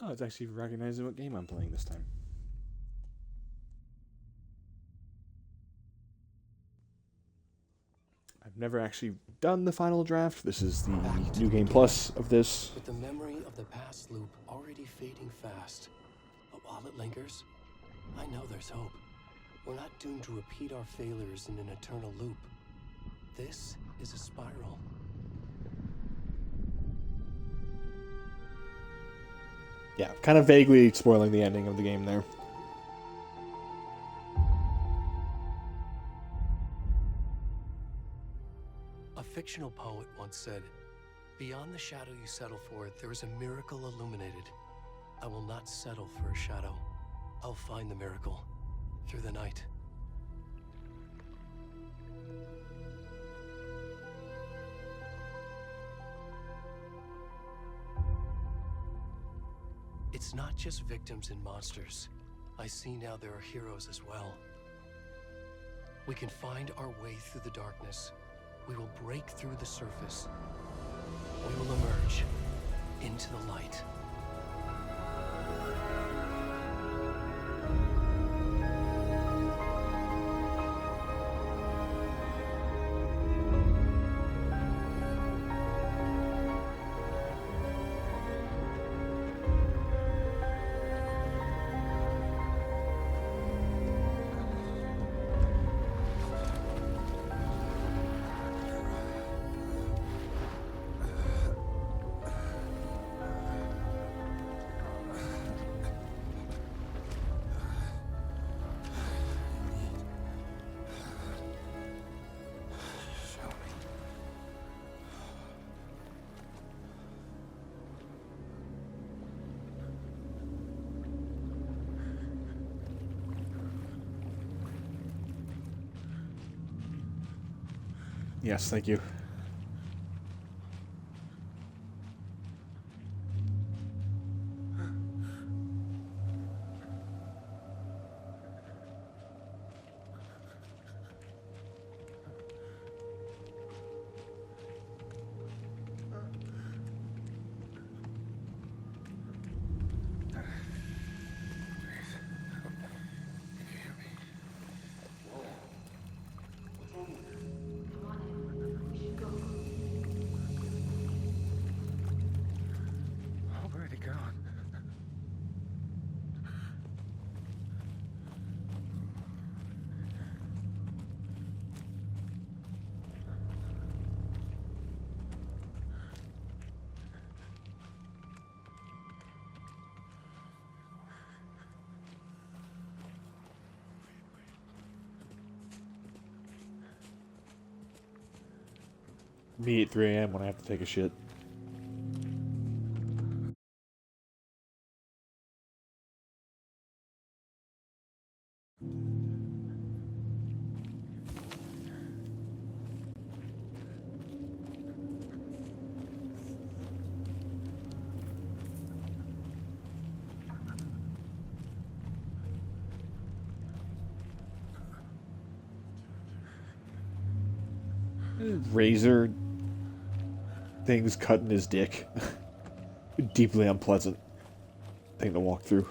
Oh, it's actually recognizing what game I'm playing this time. I've never actually done the final draft. This is the New Game Plus of this. With the memory of the past loop already fading fast. But while it lingers, I know there's hope. We're not doomed to repeat our failures in an eternal loop. This is a spiral. Yeah, kind of vaguely spoiling the ending of the game there. A fictional poet once said, "Beyond the shadow you settle for, there is a miracle illuminated. I will not settle for a shadow. I'll find the miracle through the night." It's not just victims and monsters. I see now there are heroes as well. We can find our way through the darkness. We will break through the surface. We will emerge into the light. Yes, thank you. Where'd it go? Me at 3 a.m. when I have to take a shit. Razor things cutting his dick. Deeply unpleasant thing to walk through.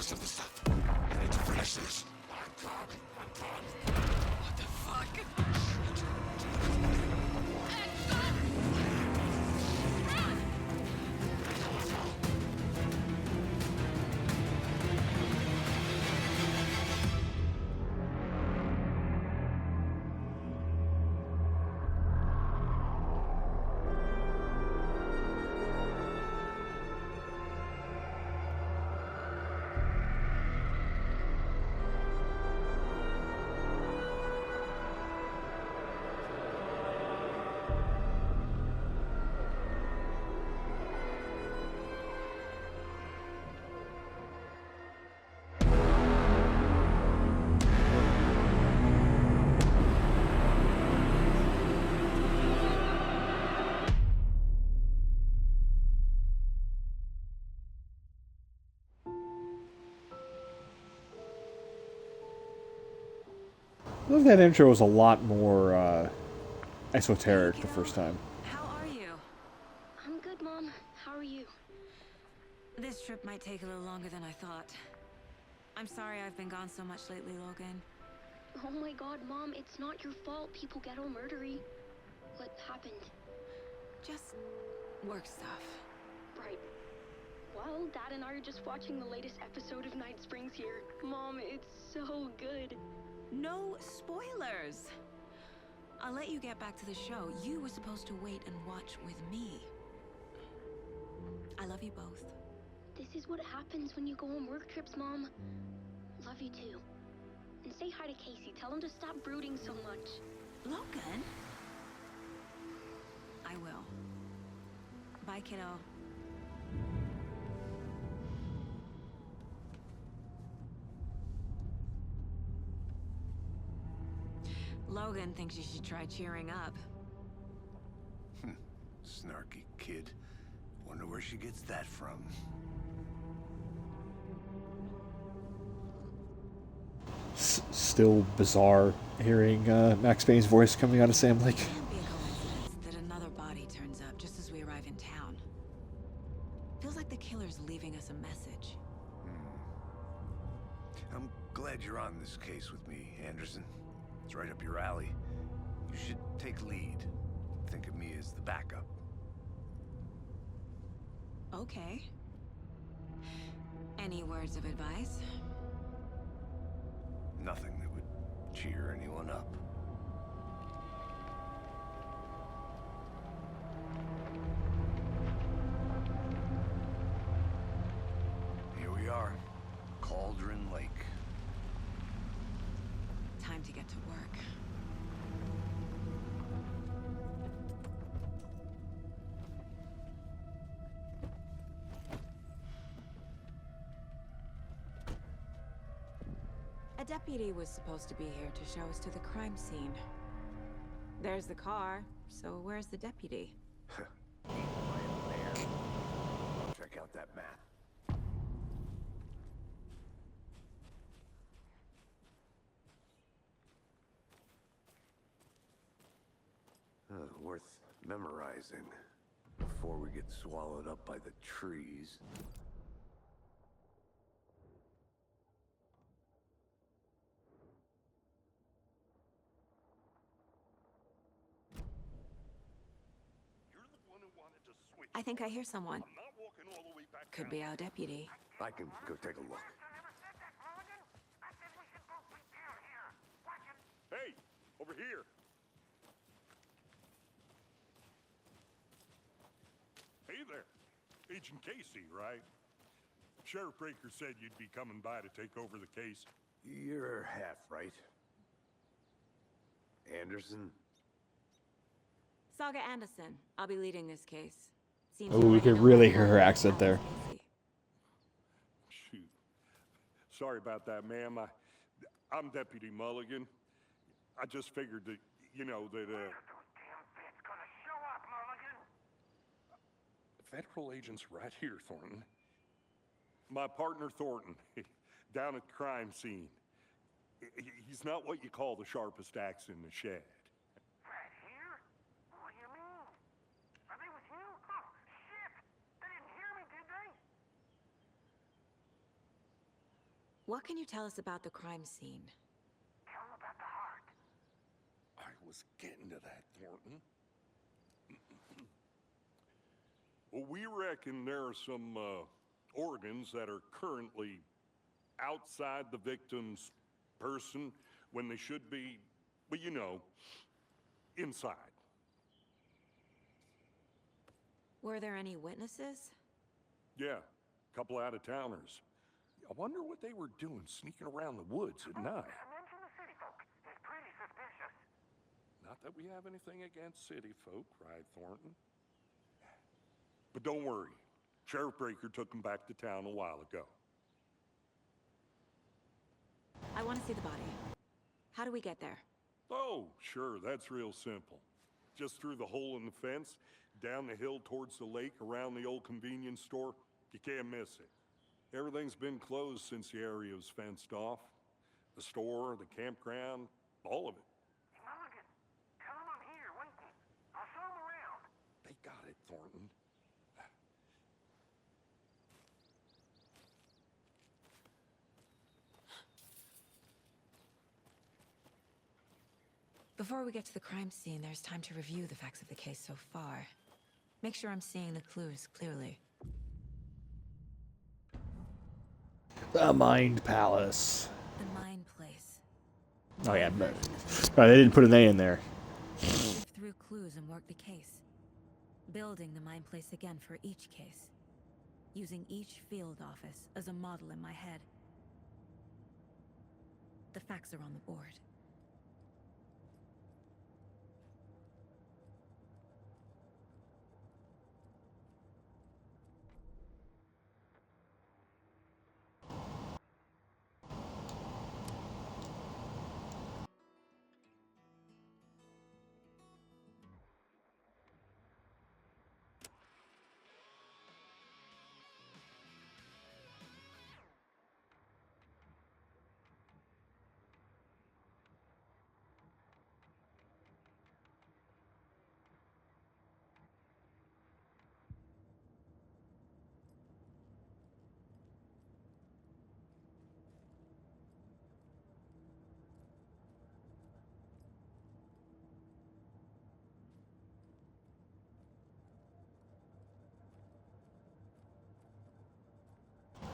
rest of the stuff. I need to finish this. What the fuck? I love that intro was a lot more esoteric the first time. How are you? I'm good, Mom. How are you? This trip might take a little longer than I thought. I'm sorry I've been gone so much lately, Logan. Oh my god, Mom, it's not your fault people get all murdery. What happened? Just work stuff. Right. Well, Dad and I are just watching the latest episode of Night Springs here. Mom, it's so good. No spoilers! I'll let you get back to the show. You were supposed to wait and watch with me. I love you both. This is what happens when you go on work trips, Mom. Love you too. And say hi to Casey. Tell him to stop brooding so much. Logan? I will. Bye, kiddo. Logan thinks you should try cheering up. Snarky kid. Wonder where she gets that from. Still bizarre hearing Max Payne's voice coming out of Sam Lake. It can't be a coincidence that another body turns up just as we arrive in town. Feels like the killer's leaving us a message. I'm glad you're on this case with me, Anderson. It's right up your alley. You should take lead. Think of me as the backup. Okay. Any words of advice? Nothing that would cheer anyone up. Here we are. Cauldron Lake. Time to get to work. A deputy was supposed to be here to show us to the crime scene. There's the car, so where's the deputy? Check out that map. Worth memorizing before we get swallowed up by the trees. I think I hear someone. Could be our deputy. I can go take a look. Hey, over here. Hey there. Agent Casey, right? Sheriff Breaker said you'd be coming by to take over the case. You're half right. Anderson? Saga Anderson. I'll be leading this case. Seems Oh, you we already could know really all hear her about accent there. Casey. Shoot. Sorry about that, ma'am. I'm Deputy Mulligan. I just figured that, Federal agents right here, Thornton. My partner, Thornton, down at the crime scene. He's not what you call the sharpest axe in the shed. Right here? What do you mean? Are they with you? Oh, shit! They didn't hear me, did they? What can you tell us about the crime scene? Tell him about the heart. I was getting to that, Thornton. Well, we reckon there are some organs that are currently outside the victim's person when they should be, well, you know, inside. Were there any witnesses? Yeah, a couple out-of-towners. I wonder what they were doing sneaking around the woods at night. Mention the city folk. It's pretty suspicious. Not that we have anything against city folk, cried Thornton. But don't worry. Sheriff Breaker took them back to town a while ago. I want to see the body. How do we get there? Oh, sure, that's real simple. Just through the hole in the fence, down the hill towards the lake, around the old convenience store. You can't miss it. Everything's been closed since the area was fenced off. The store, the campground, all of it. Mulligan, tell him I'm here waiting. I'll show him around. They got it, Thornton. Before we get to the crime scene, there's time to review the facts of the case so far. Make sure I'm seeing the clues clearly. The Mind Palace. The Mind Place. Oh yeah, but oh, they didn't put an A in there. Sift through clues and work the case. Building the Mind Place again for each case. Using each field office as a model in my head. The facts are on the board.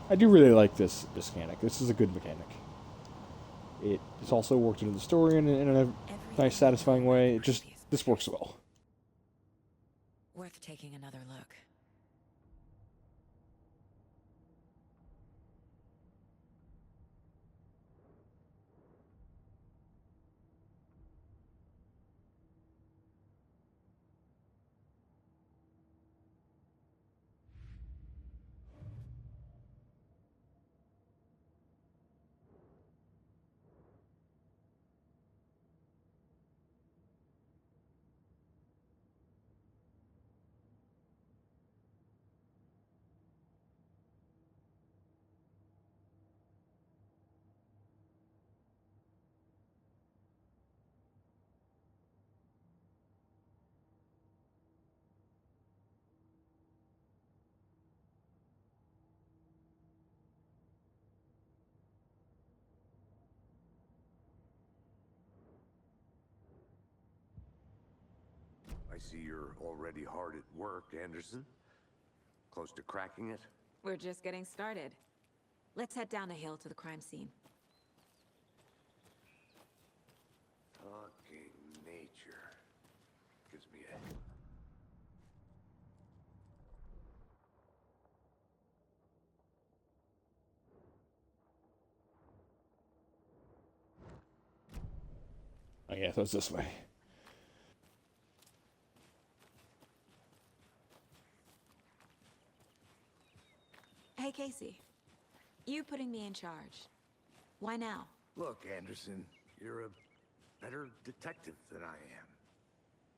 I do really like this mechanic. This is a good mechanic. It is also worked into the story in a nice, satisfying way. It just, this works well. Worth taking another look. I see you're already hard at work, Anderson. Close to cracking it? We're just getting started. Let's head down the hill to the crime scene. Talking nature. Gives me a... Oh yeah, so it's this way. Hey, Casey. You putting me in charge. Why now? Look, Anderson, you're a better detective than I am.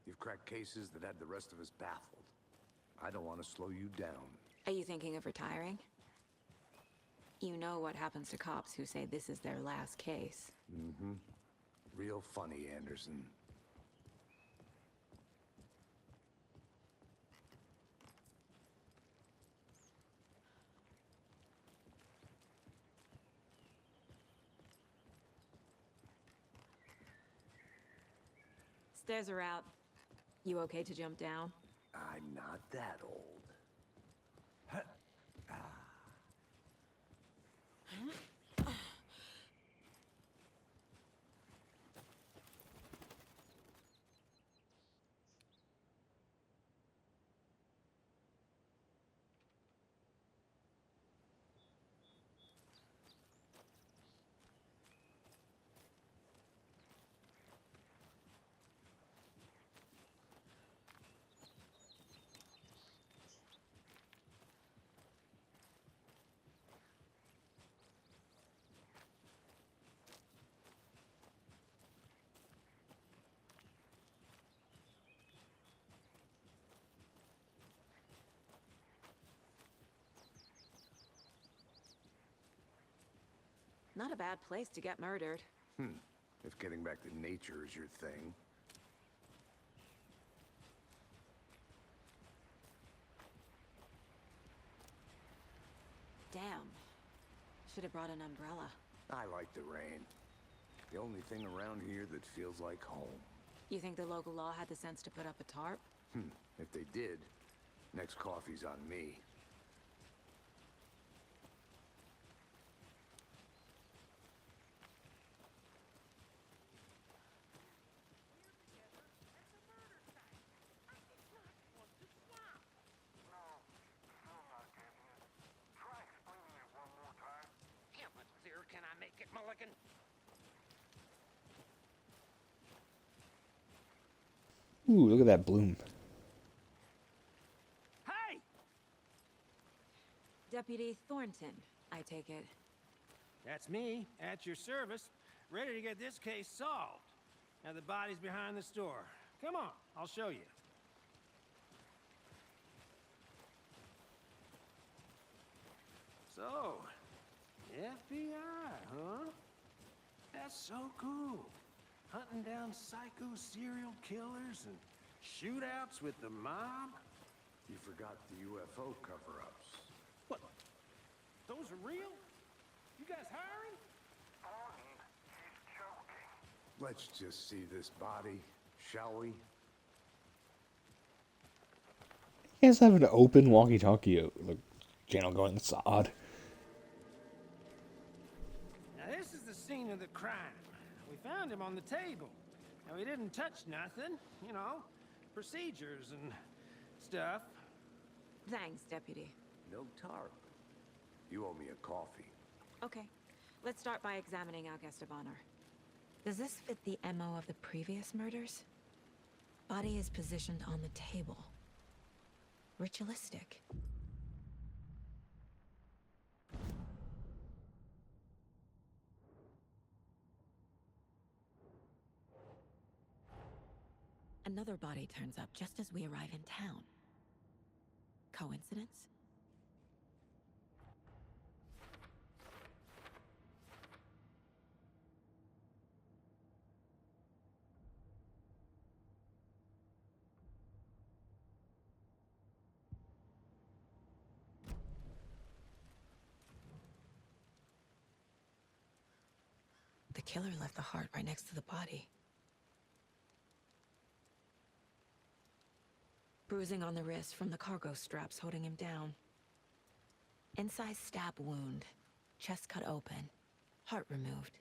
You've cracked cases that had the rest of us baffled. I don't want to slow you down. Are you thinking of retiring? You know what happens to cops who say this is their last case. Mm-hmm. Real funny, Anderson. Stairs are out. You okay to jump down? I'm not that old. Not a bad place to get murdered. If getting back to nature is your thing. Damn. Should have brought an umbrella. I like the rain. The only thing around here that feels like home. You think the local law had the sense to put up a tarp? If they did, next coffee's on me. Try explaining it one more time. How much clearer can I make it, Mulligan? Ooh, look at that bloom. Hey! Deputy Thornton, I take it. That's me, at your service, ready to get this case solved. Now the body's behind the store. Come on, I'll show you. So, FBI, huh? That's so cool. Hunting down psycho serial killers and shootouts with the mob. You forgot the UFO cover-ups. What? Those are real? You guys hiring? Thornton, he's joking. Let's just see this body, shall we? You guys have an open walkie-talkie channel going. It's odd. Now this is the scene of the crime. We found him on the table. Now he didn't touch nothing, you know, procedures and stuff. Thanks, Deputy. No tarp. You owe me a coffee. Okay, let's start by examining our guest of honor. Does this fit the MO of the previous murders? Body is positioned on the table. Ritualistic. Another body turns up just as we arrive in town. Coincidence? The killer left the heart right next to the body. Bruising on the wrist from the cargo straps holding him down. Incise stab wound. Chest cut open. Heart removed.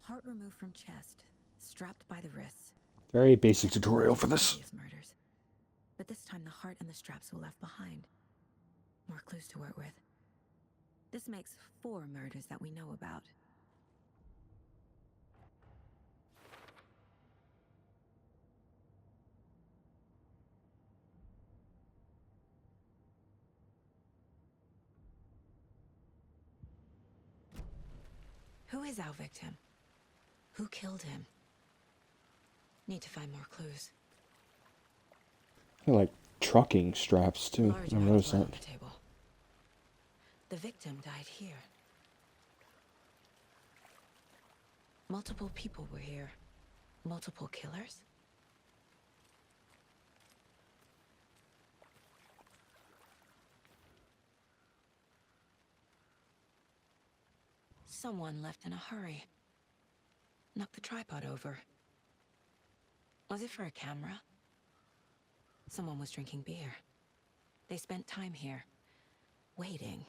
Heart removed from chest, strapped by the wrists. Very basic tutorial for this. Previous murders. But this time the heart and the straps were left behind. More clues to work with. This makes 4 murders that we know about. Who is our victim? Who killed him? Need to find more clues. I like trucking straps too. Large I've amount of noticed blood that. on the table. The victim died here. Multiple people were here. Multiple killers? Someone left in a hurry. Knocked the tripod over. Was it for a camera? Someone was drinking beer. They spent time here, waiting.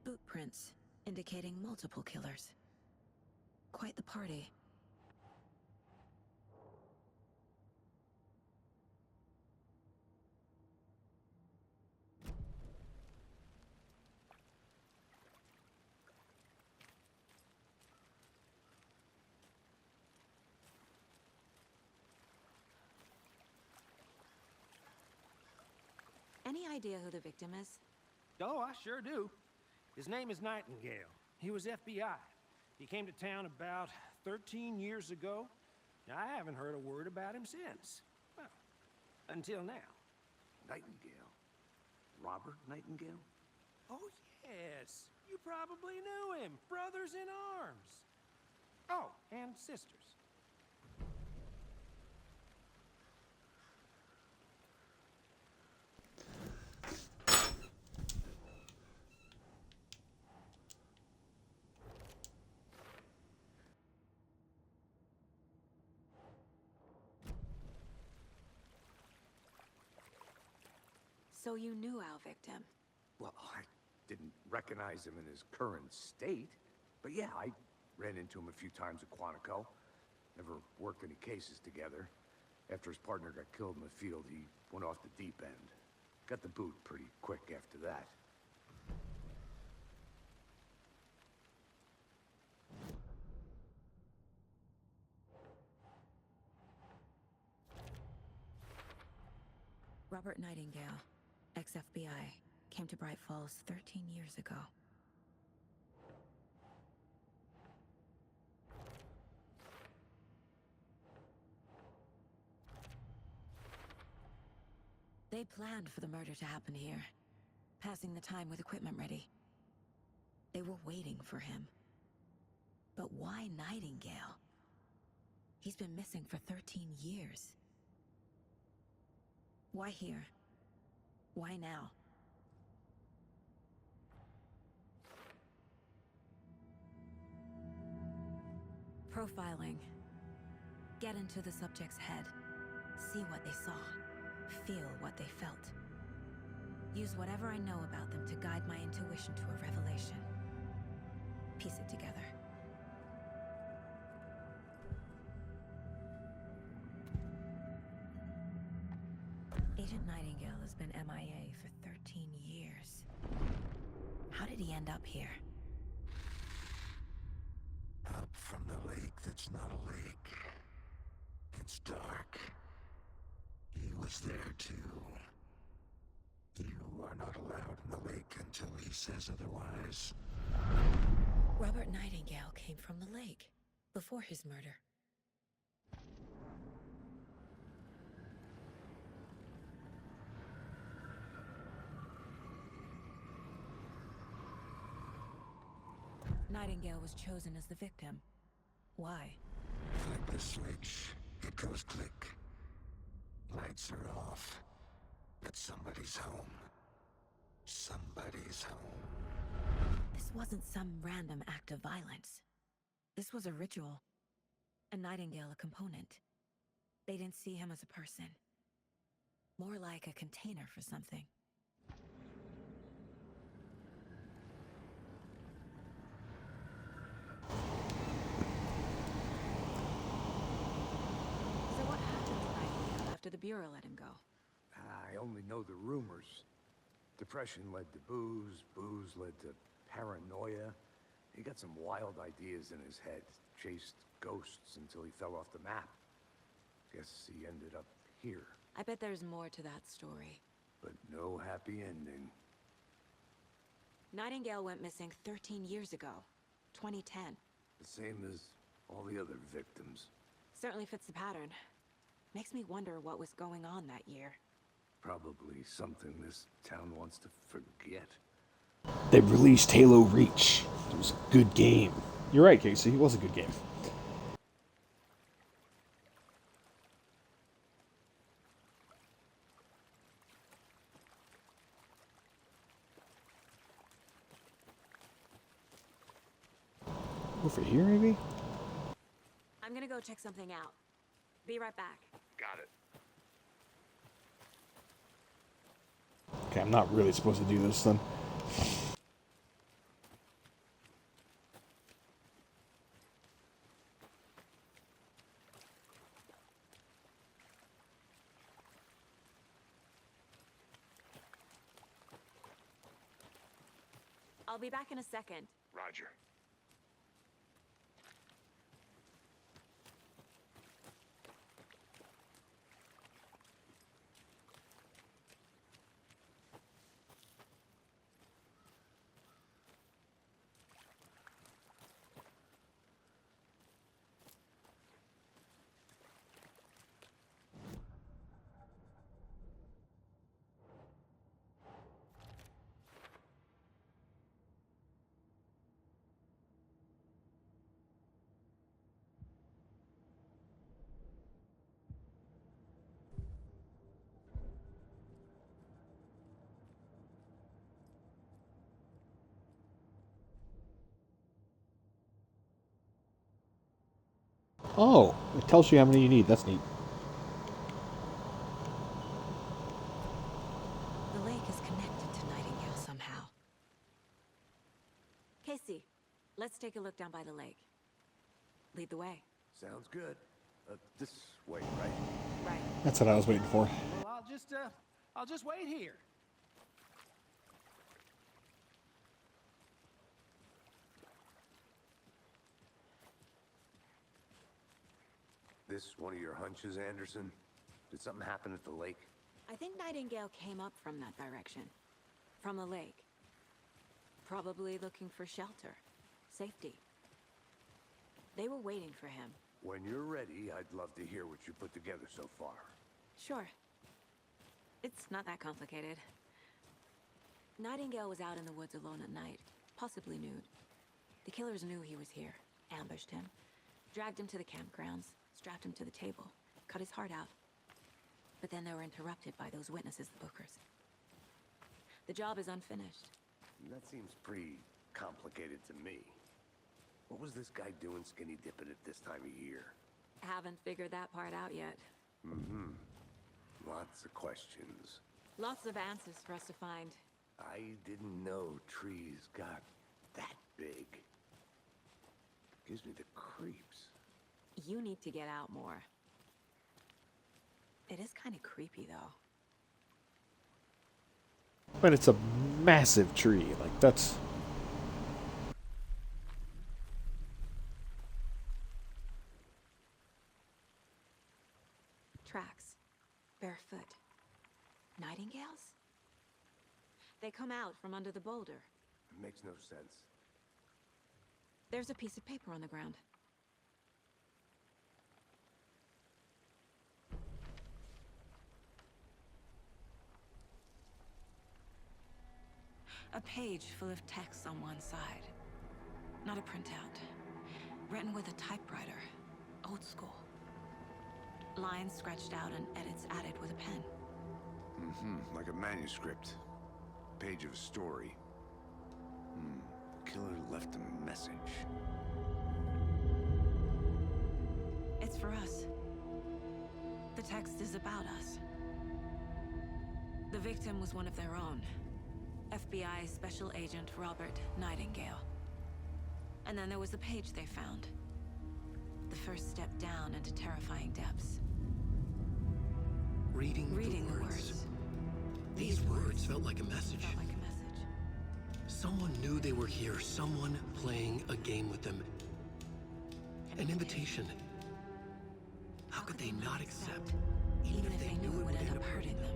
Boot prints, indicating multiple killers. Quite the party. Any idea who the victim is? Oh, I sure do. His name is Nightingale. He was FBI. He came to town about 13 years ago. I haven't heard a word about him since. Well, until now. Nightingale? Robert Nightingale? Oh, yes. You probably knew him. Brothers in arms. Oh, and sisters. So you knew our victim? Well, I didn't recognize him in his current state. But yeah, I ran into him a few times at Quantico. Never worked any cases together. After his partner got killed in the field, he went off the deep end. Got the boot pretty quick after that. Robert Nightingale, ex-FBI, came to Bright Falls 13 years ago. They planned for the murder to happen here, passing the time with equipment ready. They were waiting for him. But why Nightingale? He's been missing for 13 years. Why here? Why now? Profiling. Get into the subject's head. See what they saw. Feel what they felt. Use whatever I know about them to guide my intuition to a revelation. Piece it together. Agent Nightingale has been MIA for 13 years. How did he end up here? Up from the lake that's not a lake. It's dark. He was there too. You are not allowed in the lake until he says otherwise. Robert Nightingale came from the lake, before his murder. Nightingale was chosen as the victim. Why? Flip the switch. It goes click. Lights are off. But somebody's home. Somebody's home. This wasn't some random act of violence. This was a ritual. A Nightingale a component. They didn't see him as a person. More like a container for something. after the Bureau let him go. I only know the rumors. Depression led to booze, booze led to paranoia. He got some wild ideas in his head, chased ghosts until he fell off the map. Guess he ended up here, I bet there's more to that story. but no happy ending. Nightingale went missing 13 years ago. 2010. The same as all the other victims. Certainly fits the pattern. Makes me wonder what was going on that year. Probably something this town wants to forget. They released Halo Reach. It was a good game. You're right, Casey. It was a good game. Over here, maybe? I'm gonna go check something out. Be right back. Got it. Okay, I'm not really supposed to do this then. I'll be back in a second. Roger. Oh, it tells you how many you need. That's neat. The lake is connected to Nightingale somehow. Casey, let's take a look down by the lake. Lead the way. Sounds good. This way, right? Right. That's what I was waiting for. Well, I'll just wait here. This one of your hunches, Anderson? Did something happen at the lake? I think Nightingale came up from that direction. From the lake. Probably looking for shelter. Safety. They were waiting for him. When you're ready, I'd love to hear what you put together so far. Sure. It's not that complicated. Nightingale was out in the woods alone at night, possibly nude. The killers knew he was here, ambushed him, dragged him to the campgrounds, strapped him to the table, cut his heart out. But then they were interrupted by those witnesses, the Bookers. The job is unfinished. That seems pretty complicated to me. What was this guy doing skinny dipping at this time of year? Haven't figured that part out yet. Mm-hmm. Lots of questions. Lots of answers for us to find. I didn't know trees got that big. Gives me the creeps. You need to get out more. It is kind of creepy, though. But it's a massive tree. Like, that's... Tracks. Barefoot. Nightingales? They come out from under the boulder. Makes no sense. There's a piece of paper on the ground. A page full of text on one side. Not a printout. Written with a typewriter. Old school. Lines scratched out and edits added with a pen. Mm-hmm. Like a manuscript. Page of a story. Killer left a message. It's for us. The text is about us. The victim was one of their own. FBI Special Agent Robert Nightingale. And then there was the page they found. The first step down into terrifying depths. Reading the words. These words felt like a message. Someone knew they were here, someone playing a game with them. An invitation. How could they not accept, even if they knew it would end up hurting them?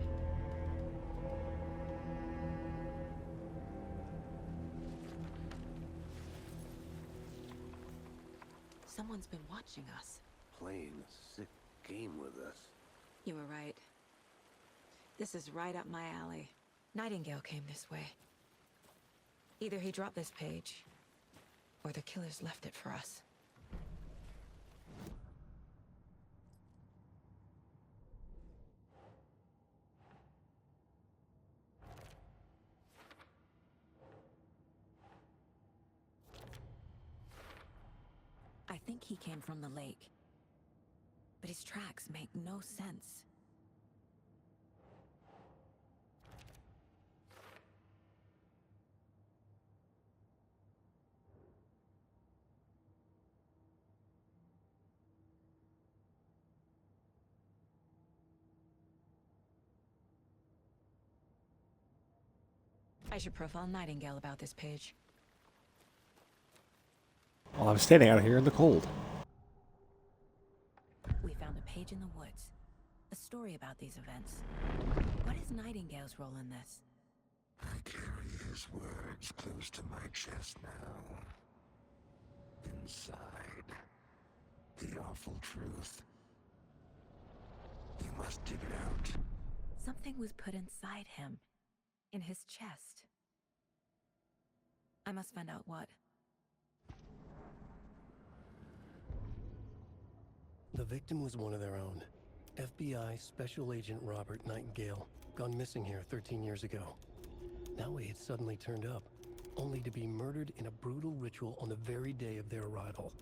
Someone's been watching us. Playing a sick game with us. You were right. This is right up my alley. Nightingale came this way. Either he dropped this page, or the killers left it for us. I think he came from the lake. But his tracks make no sense. I should profile Nightingale about this page. Well, I'm standing out here in the cold. We found a page in the woods. A story about these events. What is Nightingale's role in this? I carry his words close to my chest now. Inside, the awful truth. You must dig it out. Something was put inside him. In his chest. I must find out what. The victim was one of their own. FBI Special Agent Robert Nightingale, gone missing here 13 years ago. Now he had suddenly turned up, only to be murdered in a brutal ritual on the very day of their arrival.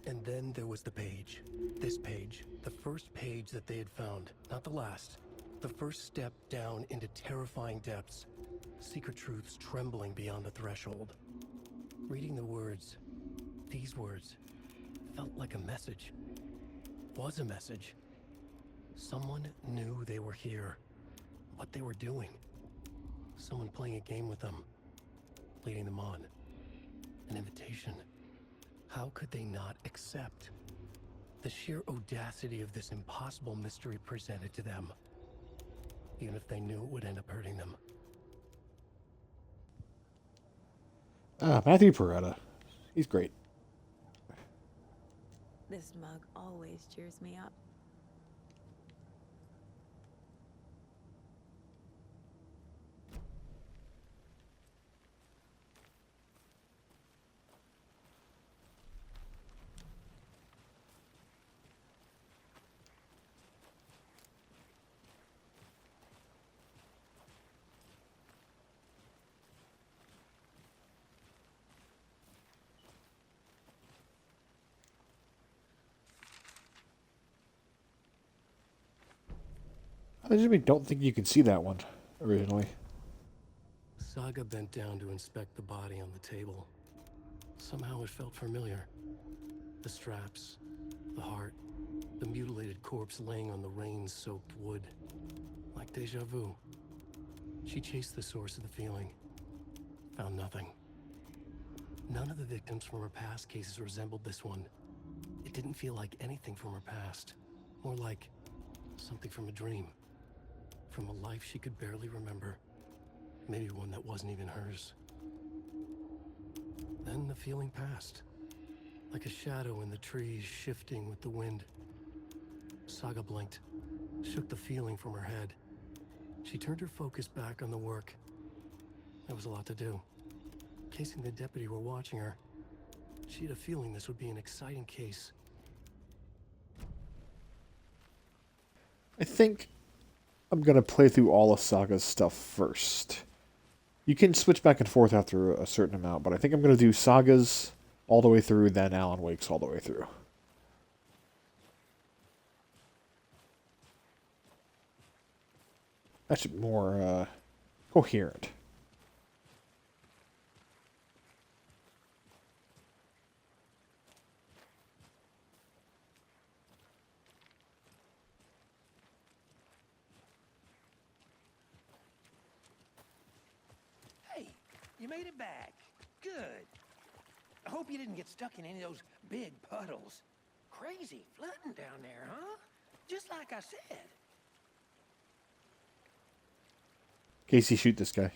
And then there was the page. This page, the first page that they had found, not the last. The first step down into terrifying depths. Secret truths trembling beyond the threshold. Reading the words, these words, felt like a message. Was a message. Someone knew they were here. What they were doing. Someone playing a game with them. Leading them on. An invitation. How could they not accept? The sheer audacity of this impossible mystery presented to them. Even if they knew it would end up hurting them. Matthew Peretta. He's great. This mug always cheers me up. I just don't think you can see that one originally. Saga bent down to inspect the body on the table. Somehow it felt familiar. The straps, the heart, the mutilated corpse laying on the rain-soaked wood. Like deja vu. She chased the source of the feeling. Found nothing. None of the victims from her past cases resembled this one. It didn't feel like anything from her past. More like something from a dream. From a life she could barely remember. Maybe one that wasn't even hers. Then the feeling passed. Like a shadow in the trees shifting with the wind. Saga blinked, shook the feeling from her head. She turned her focus back on the work. There was a lot to do. Casey and the deputy were watching her. She had a feeling this would be an exciting case. I think I'm going to play through all of Saga's stuff first. You can switch back and forth after a certain amount, but I think I'm going to do Saga's all the way through, then Alan Wake's all the way through. That's more coherent. you made it back. Good. I hope you didn't get stuck in any of those big puddles. Crazy flooding down there, huh? Just like I said. Casey, shoot this guy.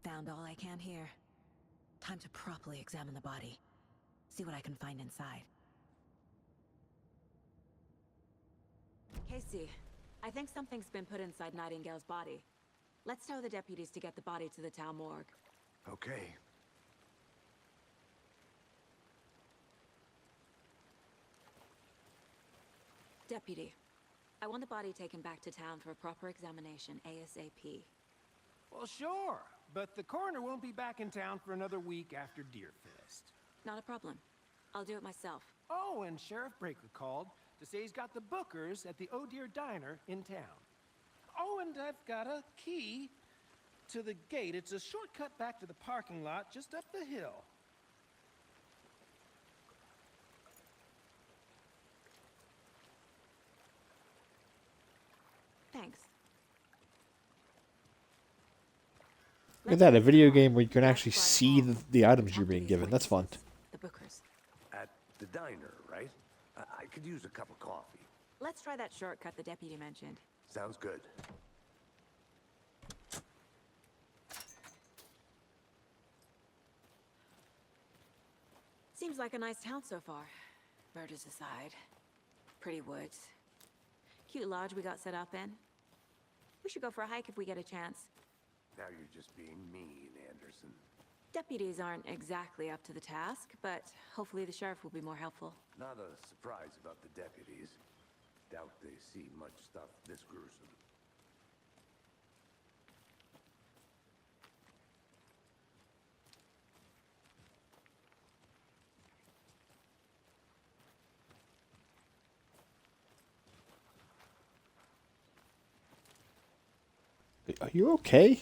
Found all I can here. Time to properly examine the body. See what I can find inside. Casey, I think something's been put inside Nightingale's body. Let's tell the deputies to get the body to the town morgue. Okay. Deputy, I want the body taken back to town for a proper examination ASAP. Well, sure. But the coroner won't be back in town for another week after Deerfest. Not a problem. I'll do it myself. Oh, and Sheriff Breaker called to say he's got the Bookers at the Oh Deer Diner in town. Oh, and I've got a key to the gate. It's a shortcut back to the parking lot just up the hill. Thanks. Look at that, a video game where you can actually see the items you're being given. That's fun. The Bookers. At the diner, right? I could use a cup of coffee. Let's try that shortcut the deputy mentioned. Sounds good. Seems like a nice town so far. Murders aside. Pretty woods. Cute lodge we got set up in. We should go for a hike if we get a chance. Now you're just being mean, Anderson. Deputies aren't exactly up to the task, but hopefully the sheriff will be more helpful. Not a surprise about the deputies. Doubt they see much stuff this gruesome. Are you okay?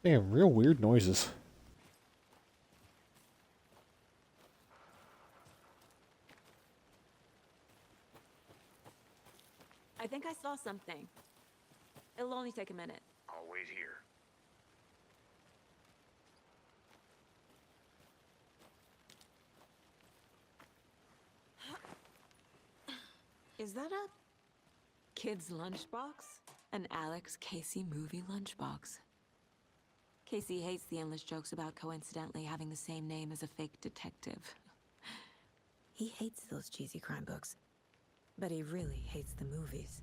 Damn, real weird noises. I think I saw something. It'll only take a minute. I'll wait here. Is that a kid's lunchbox? An Alex Casey movie lunchbox. Casey hates the endless jokes about coincidentally having the same name as a fake detective. He hates those cheesy crime books, but he really hates the movies.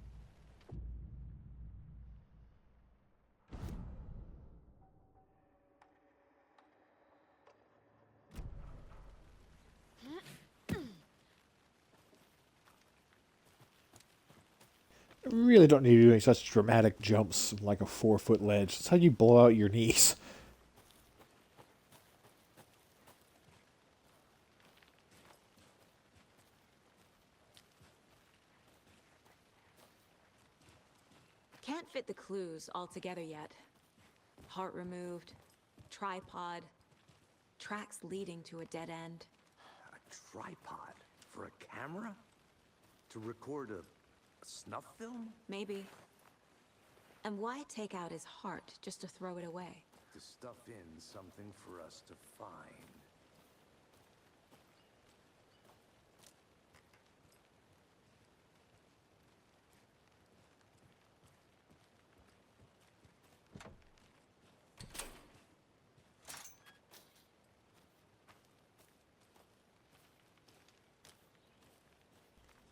I really don't need to be doing such dramatic jumps from like a 4-foot ledge. That's how you blow out your knees. Can't fit the clues all together yet. Heart removed, tripod, tracks leading to a dead end. A tripod? For a camera? To record a snuff film? Maybe. And why take out his heart just to throw it away? To stuff in something for us to find.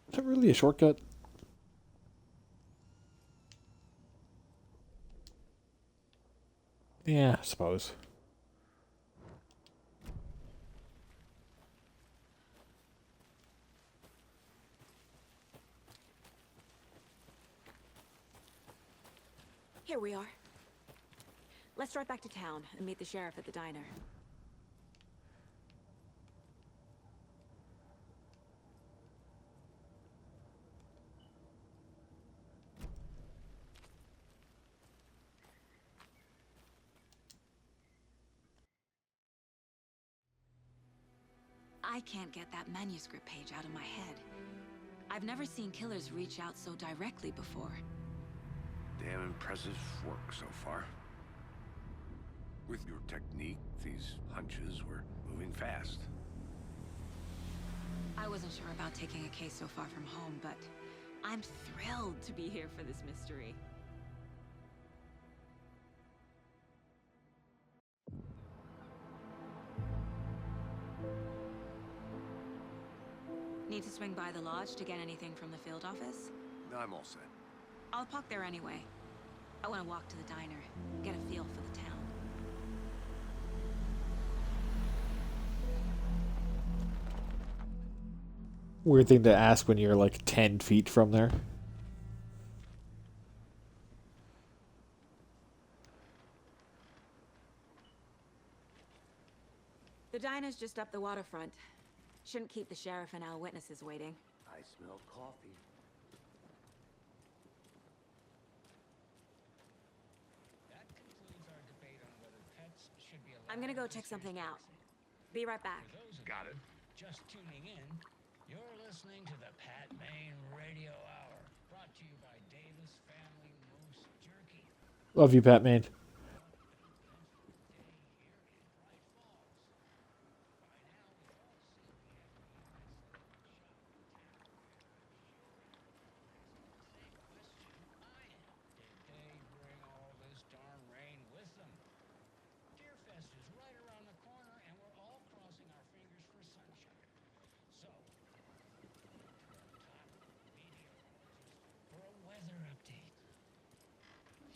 Is that really a shortcut? Yeah, I suppose. Here we are. Let's drive back to town and meet the sheriff at the diner. I can't get that manuscript page out of my head. I've never seen killers reach out so directly before. Damn impressive work so far. With your technique, these hunches were moving fast. I wasn't sure about taking a case so far from home, but I'm thrilled to be here for this mystery. Need to swing by the lodge to get anything from the field office? No, I'm all set. I'll park there anyway. I want to walk to the diner, get a feel for the town. Weird thing to ask when you're like 10 feet from there. The diner's just up the waterfront. Shouldn't keep the sheriff and our witnesses waiting. I smell coffee. That concludes our debate on whether pets should be allowed. I'm gonna go check something out. Be right back. For those of Got you it. just tuning in, you're listening to the Pat Maine Radio Hour, brought to you by Davis Family Moose Jerky. Love you, Batman.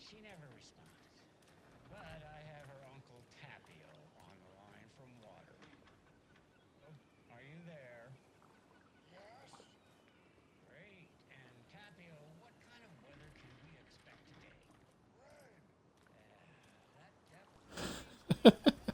She never responds. But I have her Uncle Tapio on the line from Waterloo. Oh, are you there? Yes. Great. And Tapio, what kind of weather can we expect today? Rain. That definitely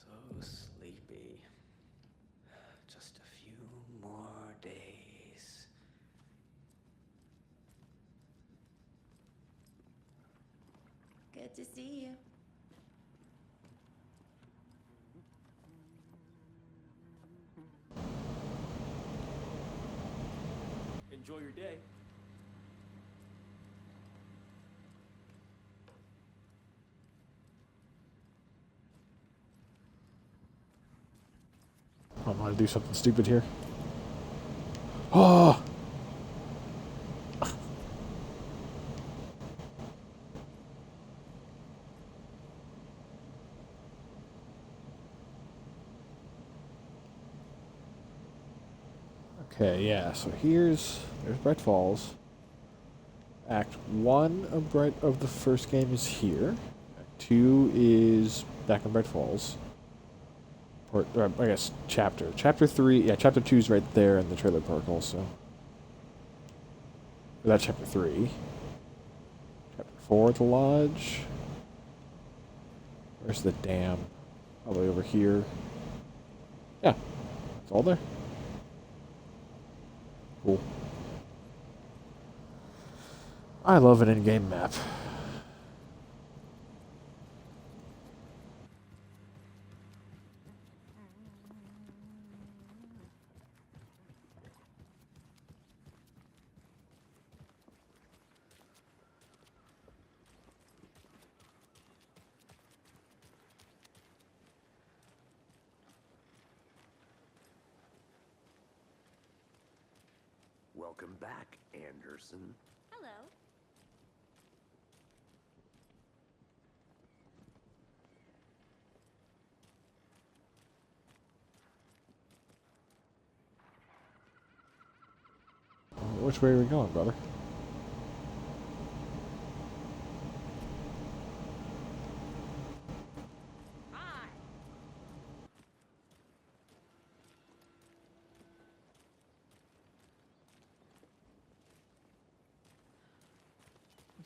So sleepy. Just a few more days. Good to see you. Enjoy your day. I'm gonna do something stupid here. Oh! Okay, yeah, so there's Bright Falls. Act 1 of the first game is here. Act 2 is back in Bright Falls. Or I guess chapter. Chapter 3, yeah, chapter 2 is right there in the trailer park also. Or that's chapter 3. Chapter 4 at the lodge. Where's the dam? All the way over here. Yeah, it's all there. Cool. I love an in-game map. Welcome back, Anderson. Hello. Which way are we going, brother?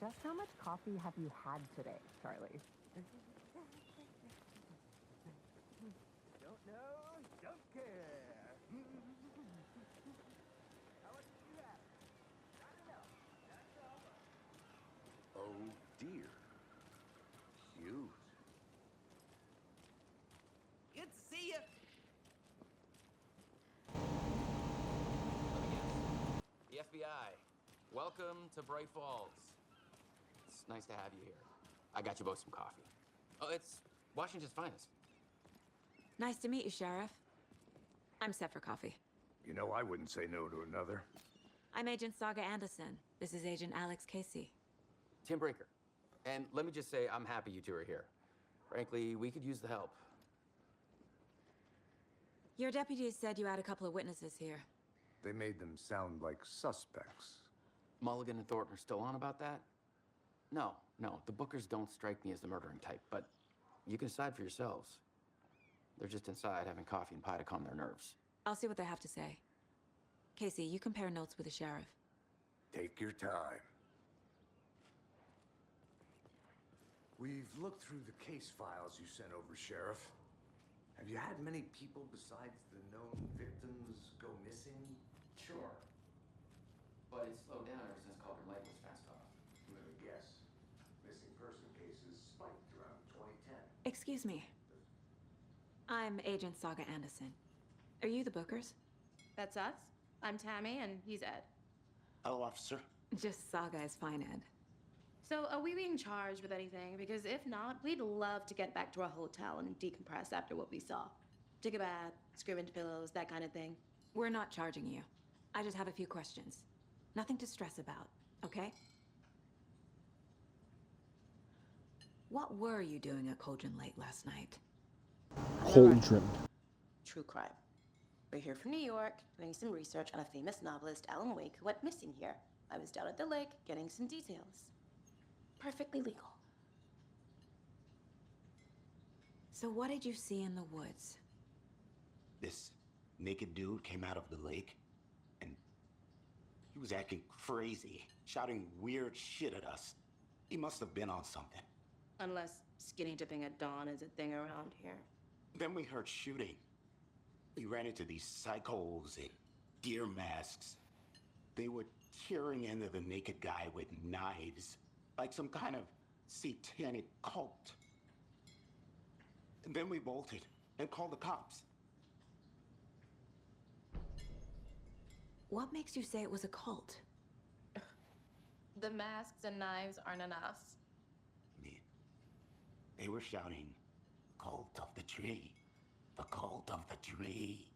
Just how much coffee have you had today, Charlie? Don't know, don't care. How much did you have? I don't know. That's all. Oh dear. Cute. Good to see you. The FBI. Welcome to Bright Falls. It's nice to have you here. I got you both some coffee. Oh, it's Washington's finest. Nice to meet you, Sheriff. I'm set for coffee. You know, I wouldn't say no to another. I'm Agent Saga Anderson. This is Agent Alex Casey. Tim Brinker. And let me just say, I'm happy you two are here. Frankly, we could use the help. Your deputies said you had a couple of witnesses here. They made them sound like suspects. Mulligan and Thornton are still on about that? No, the Bookers don't strike me as the murdering type, but you can decide for yourselves. They're just inside having coffee and pie to calm their nerves. I'll see what they have to say. Casey, you compare notes with the sheriff. Take your time. We've looked through the case files you sent over, Sheriff. Have you had many people besides the known victims go missing? Sure. But it's slowed down ever since Cauldron Lake was fenced off. Let me guess. Missing person cases spiked around 2010. Excuse me. I'm Agent Saga Anderson. Are you the Bookers? That's us. I'm Tammy, and he's Ed. Hello, officer. Just Saga is fine, Ed. So, are we being charged with anything? Because if not, we'd love to get back to our hotel and decompress after what we saw. Take a bath, scream into pillows, that kind of thing. We're not charging you. I just have a few questions. Nothing to stress about, okay? What were you doing at Cauldron Lake last night? Cauldron. True crime. We're here from New York, doing some research on a famous novelist, Alan Wake, who went missing here. I was down at the lake, getting some details. Perfectly legal. So what did you see in the woods? This naked dude came out of the lake, and he was acting crazy, shouting weird shit at us. He must have been on something. Unless skinny dipping at dawn is a thing around here. Then we heard shooting. We ran into these psychos in deer masks. They were tearing into the naked guy with knives, like some kind of satanic cult. And then we bolted and called the cops. What makes you say it was a cult? The masks and knives aren't enough. They were shouting, "Cult of the tree, the cult of the tree,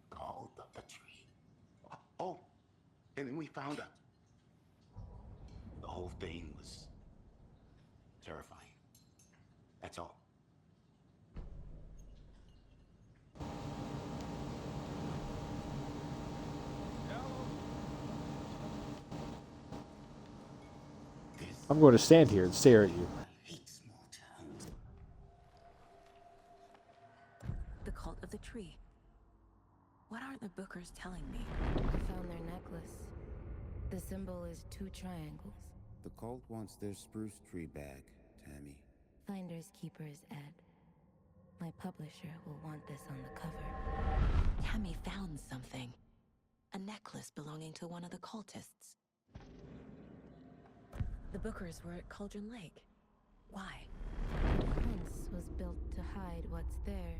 cult of the tree." Oh, and then we found out. The whole thing was terrifying. That's all. I'm going to stand here and stare at you. The cult of the tree. What aren't the Bookers telling me? I found their necklace. The symbol is 2 triangles. The cult wants their spruce tree back, Tammy. Finders keepers, Ed. My publisher will want this on the cover. Tammy found something. A necklace belonging to one of the cultists. The Bookers were at Cauldron Lake. Why? The fence was built to hide what's there.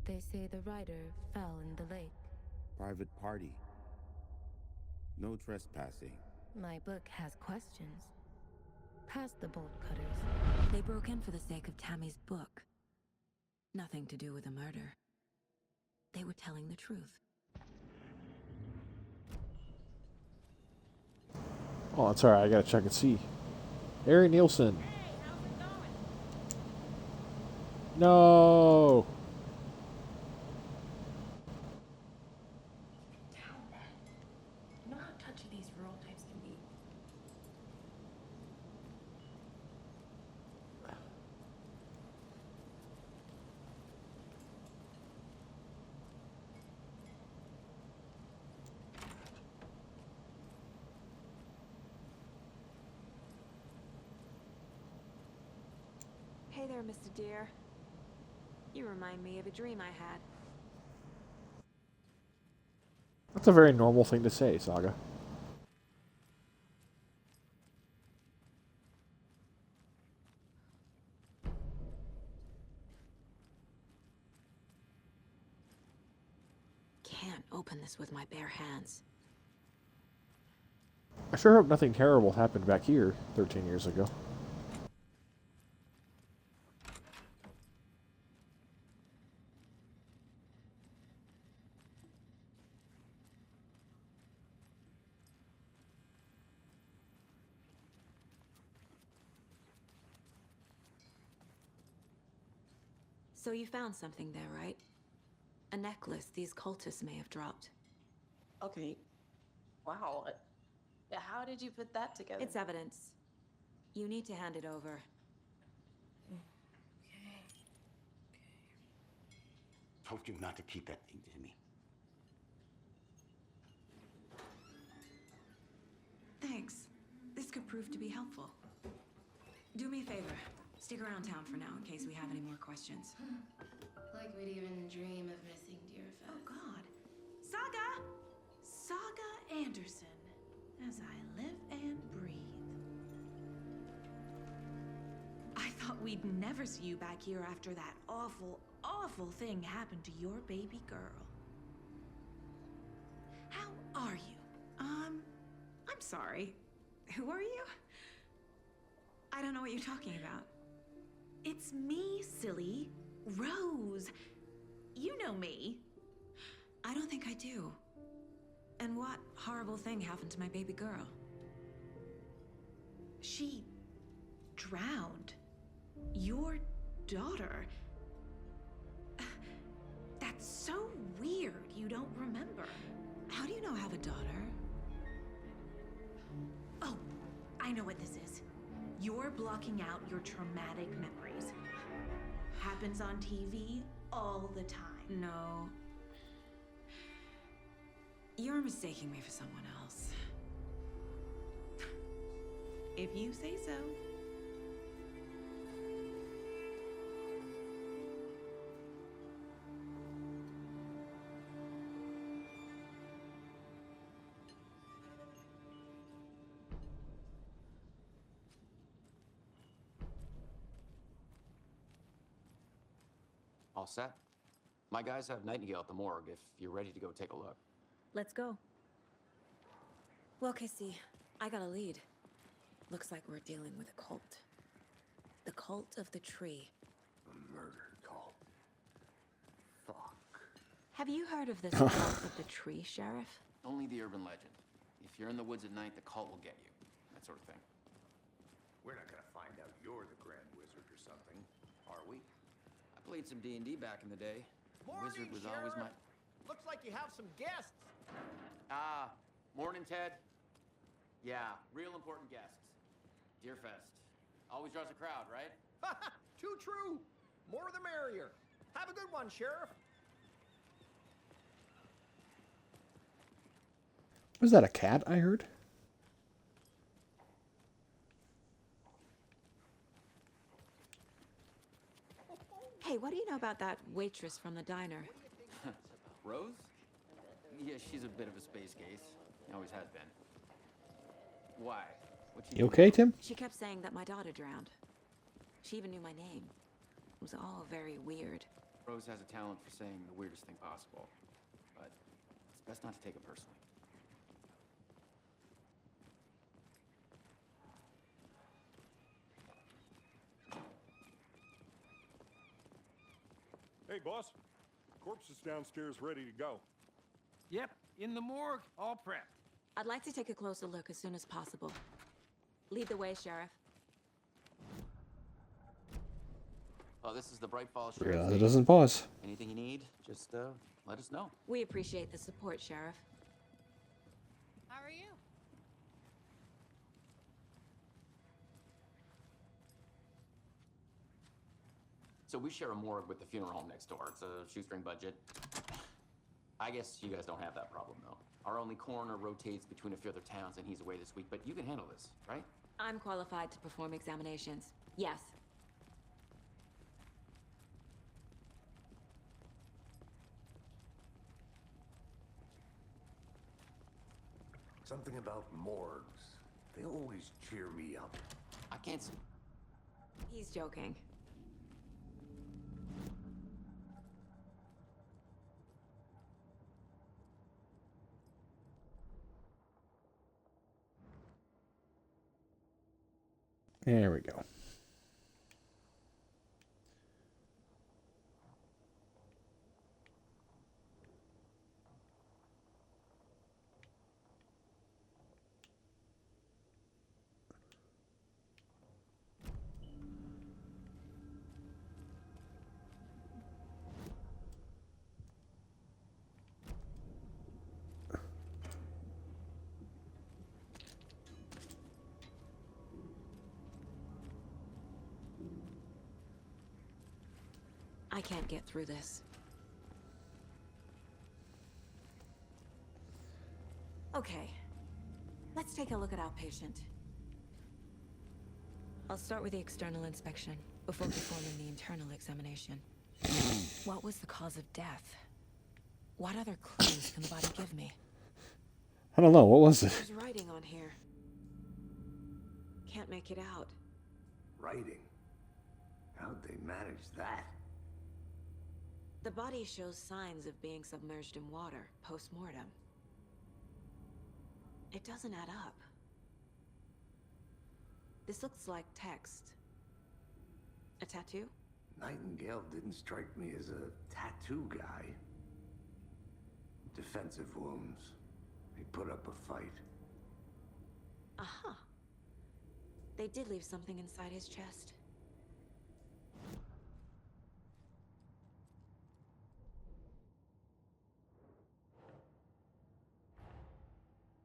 They say the rider fell in the lake. Private party. No trespassing. My book has questions. Past the bolt cutters. They broke in for the sake of Tammy's book. Nothing to do with a murder. They were telling the truth. Oh, it's alright. I gotta check and see. Harry Nielsen. No. You know how touchy these rural types can be. Hey there, Mr. Deer. You remind me of a dream I had. That's a very normal thing to say, Saga. Can't open this with my bare hands. I sure hope nothing terrible happened back here 13 years ago. So you found something there, right? A necklace these cultists may have dropped. Okay. Wow. How did you put that together? It's evidence. You need to hand it over. Told you not to keep that thing to me. Thanks. This could prove to be helpful. Do me a favor. Stick around town for now in case we have any more questions. Like we'd even dream of missing Deerfest. Oh God. Saga! Saga Anderson. As I live and breathe. I thought we'd never see you back here after that awful, awful thing happened to your baby girl. How are you? I'm sorry. Who are you? I don't know what you're talking about. It's me, silly. Rose. You know me. I don't think I do. And what horrible thing happened to my baby girl? She drowned. Your daughter. That's so weird you don't remember. How do you know I have a daughter? Oh, I know what this is. You're blocking out your traumatic memories. Happens on TV all the time. No. You're mistaking me for someone else. If you say so. All set? My guys have Nightingale at the morgue if you're ready to go take a look. Let's go. Well, Casey, I got a lead. Looks like we're dealing with a cult. The cult of the tree. A murder cult. Fuck. Have you heard of this cult of the tree, Sheriff? Only the urban legend. If you're in the woods at night, the cult will get you. That sort of thing. We're not gonna find out you're the Grand Wizard or something, are we? I played some D&D back in the day. Morning, Wizard was Sheriff. always my... Looks like you have some guests. Morning, Ted. Yeah, real important guests. Deerfest. Always draws a crowd, right? Too true. More the merrier. Have a good one, Sheriff. Was that a cat I heard? Hey, what do you know about that waitress from the diner? Rose? Yeah, she's a bit of a space case. Always has been. Why? What'd she You do? okay, Tim? She kept saying that my daughter drowned. She even knew my name. It was all very weird. Rose has a talent for saying the weirdest thing possible. But it's best not to take it personally. Hey, boss. Corpse is downstairs ready to go. Yep, in the morgue, all prepped. I'd like to take a closer look as soon as possible. Lead the way, Sheriff. Oh, this is the Bright Falls Yeah, Sheriff's it Station. doesn't pause. Anything you need, just let us know. We appreciate the support, Sheriff. How are you? So we share a morgue with the funeral home next door. It's a shoestring budget. I guess you guys don't have that problem, though. Our only coroner rotates between a few other towns, and he's away this week. But you can handle this, right? I'm qualified to perform examinations. Yes. Something about morgues. They always cheer me up. I can't. He's joking. There we go. I can't get through this. Okay. Let's take a look at our patient. I'll start with the external inspection before performing the internal examination. What was the cause of death? What other clues can the body give me? I don't know. What was it? There's writing on here. Can't make it out. Writing? How'd they manage that? The body shows signs of being submerged in water post-mortem. It doesn't add up. This looks like text. A tattoo? Nightingale didn't strike me as a tattoo guy. Defensive wounds. He put up a fight. Aha. They did leave something inside his chest.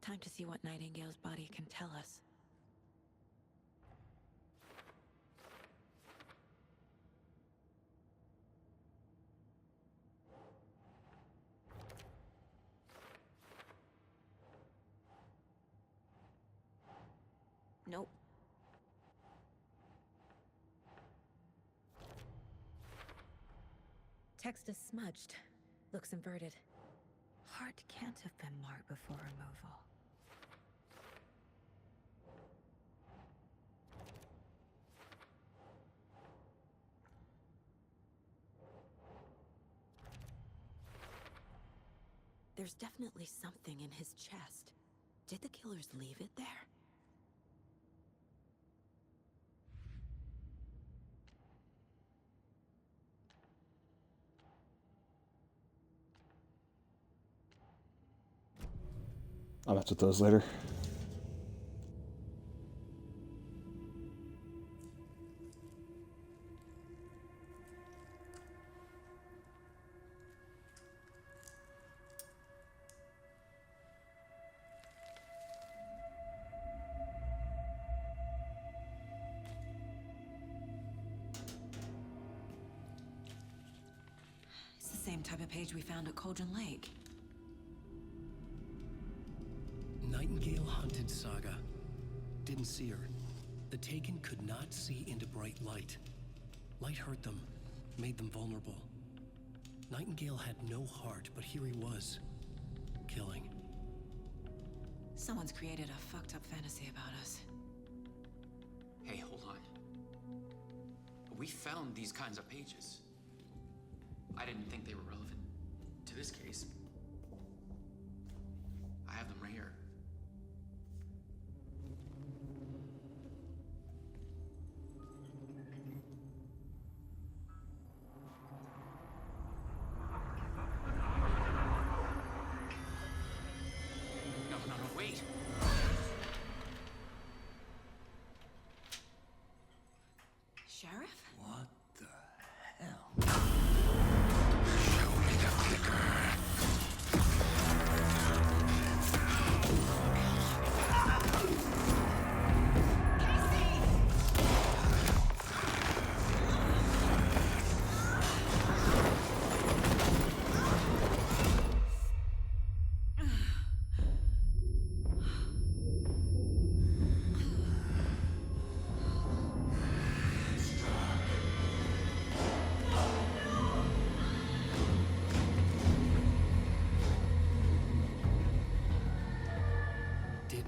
Time to see what Nightingale's body can tell us. Nope. Text is smudged. Looks inverted. Heart can't have been marked before removal. There's definitely something in his chest. Did the killers leave it there? I'll mess with those later. It's the same type of page we found at Cauldron Lake. Nightingale hunted Saga. Didn't see her. The Taken could not see into bright light. Light hurt them, made them vulnerable. Nightingale had no heart, but here he was, killing. Someone's created a fucked up fantasy about us. Hey, hold on. We found these kinds of pages. I didn't think they were relevant to this case. I have them right here. No, wait. Sheriff? What the hell? Show me the clicker.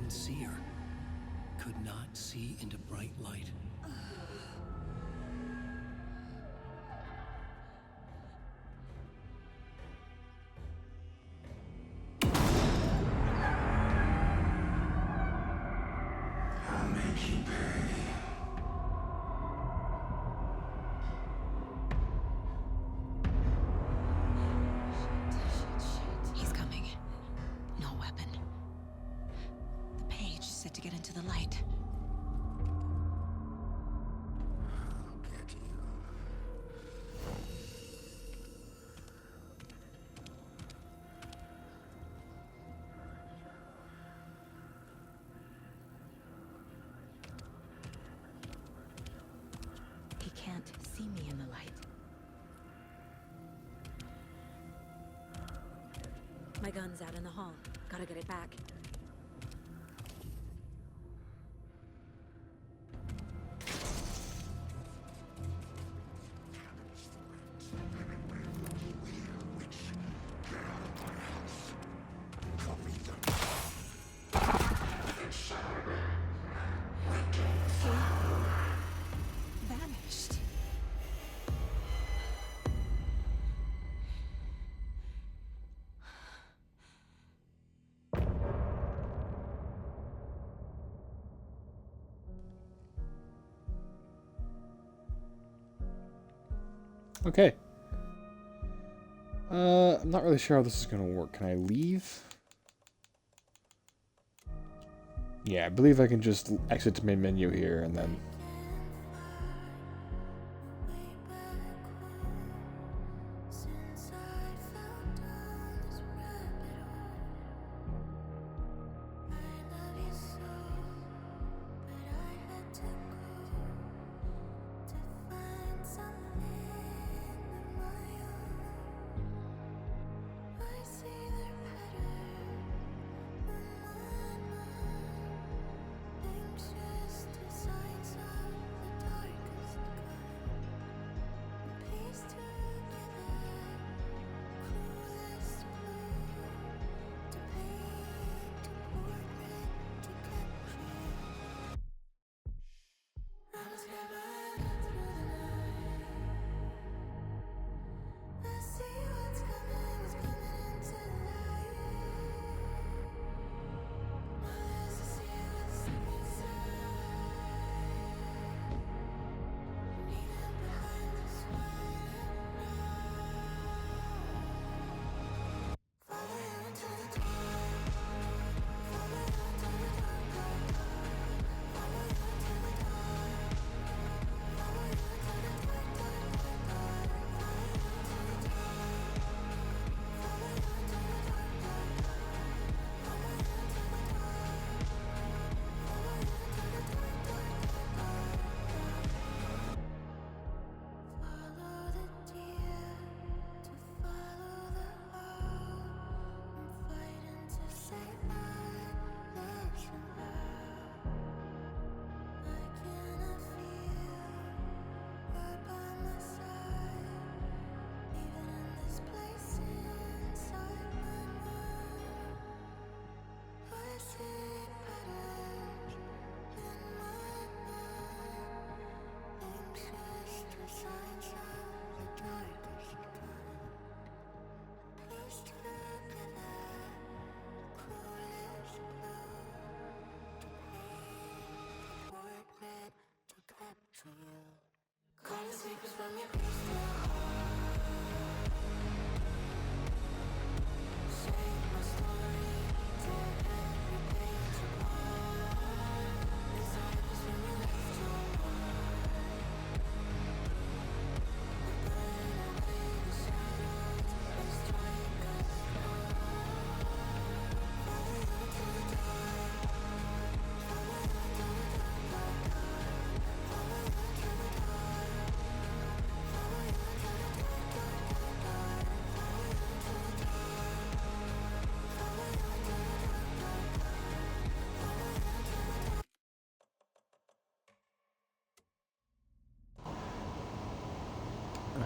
couldn't see her. Could not see into bright light. I'll make you pay. He's coming. No weapon. The page said to get into the light. I'll get you. He can't see me in the light. My gun's out in the hall. Gotta get it back. Vanished. Okay. I'm not really sure how this is gonna work. Can I leave? Yeah, I believe I can just exit the main menu here and then...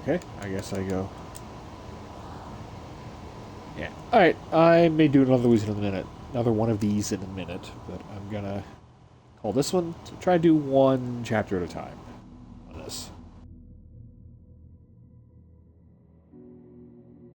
Okay, I guess I go. Yeah. Alright, I may do another reason in a minute. another one of these in a minute, but I'm gonna call this one to try to do one chapter at a time.